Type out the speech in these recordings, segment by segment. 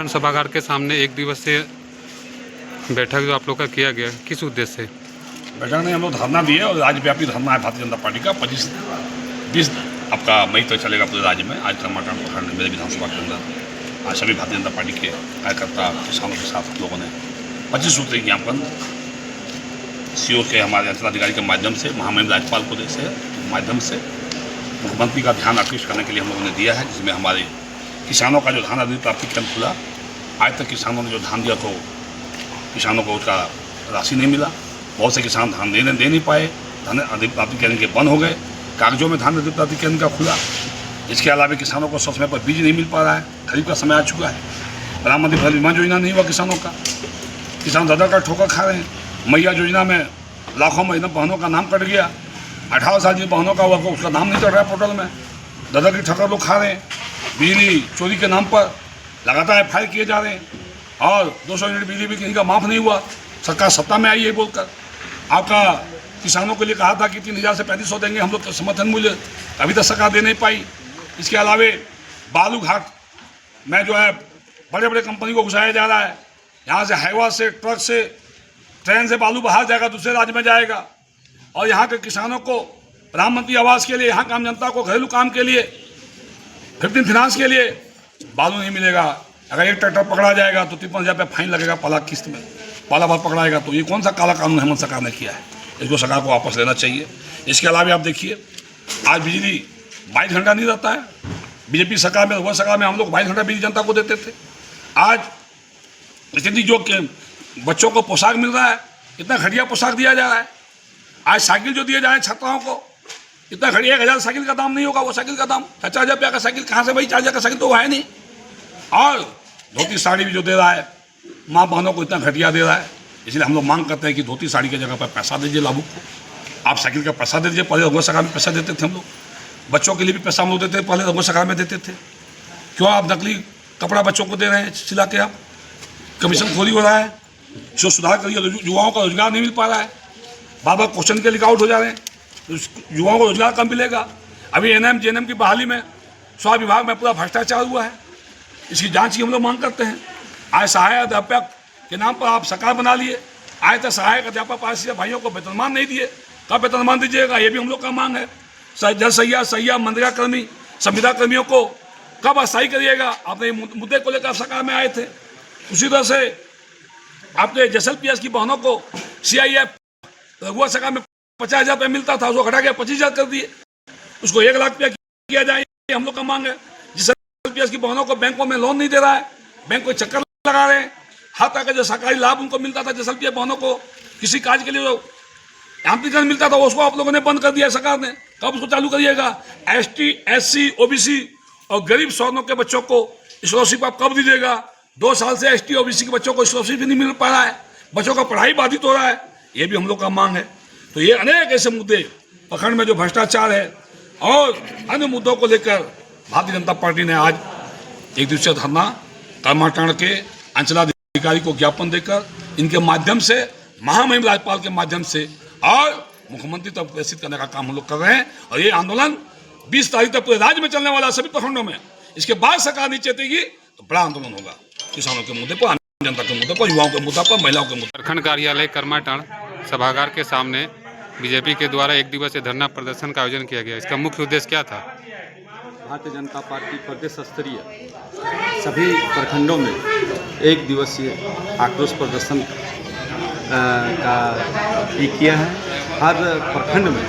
प्रखंड सभागार के सामने एक दिवसीय बैठक जो आप लोग का किया गया, किस उद्देश्य से बैठक में हम लोग धरना दिए और राज्यव्यापी धरना है भारतीय जनता पार्टी का 25-20 आपका मई तक चलेगा पूरे राज्य में। आज टमाटर प्रखंड मेरे विधानसभा के अंदर आज सभी भारतीय जनता पार्टी के कार्यकर्ता किसानों के साथ लोगों ने 25 सूत्रीय ज्ञापन सीओ के हमारे अंचलाधिकारी के माध्यम से महामहिम राज्यपाल को से माध्यम से मुख्यमंत्री का ध्यान आकृष्ट करने के लिए हम लोगों ने दिया है, जिसमें हमारे किसानों का जो धान अधिक प्राप्ति केंद्र खुला, आज तक किसानों ने जो धान दिया तो किसानों को उसका राशि नहीं मिला। बहुत से किसान धान दे नहीं पाए, धान अधिक प्राप्ति केंद्र के बंद हो गए, कागजों में धान अधिक प्राप्ति केंद्र का खुला। इसके अलावा किसानों को समय पर बीज नहीं मिल पा रहा है, खरीफ का समय आ चुका है, प्रधानमंत्री फसल बीमा योजना नहीं हुआ किसानों का, किसान दादा का ठोकर खा रहे हैं। मैया योजना में लाखों महिला बहनों का नाम कट गया, 18 साल की बहनों का हुआ उसका नाम नहीं चढ़ रहा है पोर्टल में, दादा की ठोकर लोग खा रहे हैं। बिजली चोरी के नाम पर लगातार FIR किए जा रहे हैं और 200 यूनिट बिजली भी किसी का माफ़ नहीं हुआ। सरकार सत्ता में आई है बोलकर आपका किसानों के लिए कहा था कि 3000 से 3500 देंगे हम लोग समर्थन मूल्य, अभी तक सरकार दे नहीं पाई। इसके अलावे बालू घाट में जो है बड़े बड़े कंपनी को घुसाया जा रहा है, यहाँ से हाईवा से ट्रक से ट्रेन से बालू बाहर जाएगा, दूसरे राज्य में जाएगा और यहाँ के किसानों को प्रधानमंत्री आवास के लिए, यहाँ काम जनता को घरेलू काम के लिए, 15 फाइनेंस के लिए बालू नहीं मिलेगा। अगर एक ट्रैक्टर पकड़ा जाएगा तो 53,000 रुपये फाइन लगेगा पहला किस्त में, पहला बार पकड़ाएगा। तो ये कौन सा काला कानून हेमंत सरकार ने किया है, इसको सरकार को वापस लेना चाहिए। इसके अलावा आप देखिए आज बिजली 22 घंटा नहीं रहता है, बीजेपी सरकार में वह सरकार में हम लोग 22 घंटा बिजली जनता को देते थे। आज इतनी जो बच्चों को पोशाक मिल रहा है, इतना घटिया पोशाक दिया जा रहा है। आज साइकिल जो दिए जा रहे हैं छात्राओं को, इतना घटिया 1000 साइकिल का दाम नहीं होगा, वो साइकिल का दाम 4000 रुपया का साइकिल कहाँ से भाई, 4000 का साइकिल तो वो है नहीं। और धोती साड़ी भी जो दे रहा है माँ बहनों को इतना घटिया दे रहा है, इसलिए हम लोग मांग करते हैं कि धोती साड़ी की जगह पर पैसा दीजिए लाभुक को। आप साइकिल का पैसा दे दीजिए, पहले रघुवर सरकार में पैसा देते थे हम लोग, बच्चों के लिए भी पैसा हम लोग देते थे, पहले रघुवर सरकार में देते थे। क्यों आप नकली कपड़ा बच्चों को दे रहे हैं सिला के, आप कमीशन खोरी हो रहा है, जो सुधार करिए। युवाओं का रोजगार नहीं मिल पा रहा है, बार बार क्वेश्चन के लिक आउट हो जा रहे हैं, युवाओं को रोजगार कम मिलेगा। अभी NM JNM की बहाली में स्वास्थ्य विभाग में पूरा भ्रष्टाचार हुआ है, इसकी जांच की हम लोग मांग करते हैं। आज सहायक अध्यापक के नाम पर आप सरकार बना लिए, आज तक सहायक अध्यापक पारित भाइयों को वेतनमान नहीं दिए, कब वेतनमान दीजिएगा, ये भी हम लोग का मांग है। जल सैया मनरेगा कर्मी, संविदा कर्मियों को कब अस्थायी करिएगा। आपने मुद्दे को लेकर सरकार में आए थे। उसी तरह से आपके SLPS की बहनों को CIF रघुवर सरकार में 50,000 रुपये मिलता था, उसको घटा के 25,000 कर दिए, उसको 1 लाख रुपया किया जाए, हम लोग का मांग है। जिस SLPS की बहनों को बैंकों में लोन नहीं दे रहा है, बैंक को चक्कर लगा रहे हैं, हर तरह का जो सरकारी लाभ उनको मिलता था, SLPS बहनों को किसी कार्य के लिए जो यांत्रिकरण मिलता था उसको आप लोगों ने बंद कर दिया सरकार ने, कब उसको चालू करिएगा। ST SC OBC और गरीब सवर्णों के बच्चों को स्कॉलरशिप आप कब दीजिएगा। 2 साल से ST OBC के बच्चों को स्कॉलरशिप भी नहीं मिल पा रहा है, बच्चों का पढ़ाई बाधित हो रहा है, ये भी हम लोग का मांग है। तो ये अनेक ऐसे मुद्दे, प्रखंड में जो भ्रष्टाचार है और अन्य मुद्दों को लेकर भारतीय जनता पार्टी ने आज एक दिवसीय धरना कर्माटाण के अंचलाधिकारी को ज्ञापन देकर इनके माध्यम से महामहिम राज्यपाल के माध्यम से और मुख्यमंत्री तक प्रेषित करने का काम हम लोग कर रहे हैं। और ये आंदोलन 20 तारीख तक पूरे राज्य में चलने वाला सभी प्रखंडों में। इसके बाद सरकार नहीं चेतेगी तो बड़ा आंदोलन होगा, किसानों के मुद्दे पर, आम जनता के मुद्दे पर, युवाओं के मुद्दे पर, महिलाओं के मुद्दे। प्रखंड कार्यालय कर्माटाण सभागार के सामने बीजेपी के द्वारा एक दिवसीय धरना प्रदर्शन का आयोजन किया गया, इसका मुख्य उद्देश्य क्या था। भारतीय जनता पार्टी प्रदेश स्तरीय सभी प्रखंडों में एक दिवसीय आक्रोश प्रदर्शन का किया है। हर प्रखंड में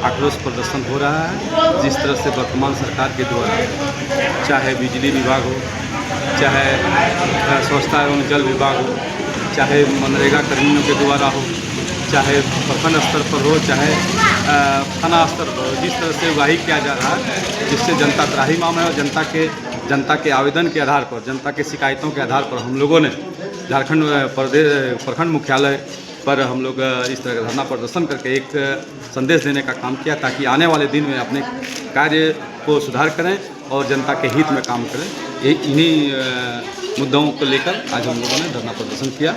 आक्रोश प्रदर्शन हो रहा है। जिस तरह से वर्तमान सरकार के द्वारा चाहे बिजली विभाग हो, चाहे स्वच्छता एवं जल विभाग हो, चाहे मनरेगा कर्मियों के द्वारा हो, चाहे प्रखंड स्तर पर हो, चाहे थाना स्तर पर हो, जिस तरह से उगाही किया जा रहा है, जिससे जनता त्राहिमाम है। और जनता के आवेदन के आधार पर, जनता के शिकायतों के आधार पर हम लोगों ने झारखंड प्रदेश प्रखंड मुख्यालय पर हम लोग इस तरह का धरना प्रदर्शन करके एक संदेश देने का काम किया, ताकि आने वाले दिन में अपने कार्य को सुधार करें और जनता के हित में काम करें। इन्हीं मुद्दों को लेकर आज हम लोगों ने धरना प्रदर्शन किया।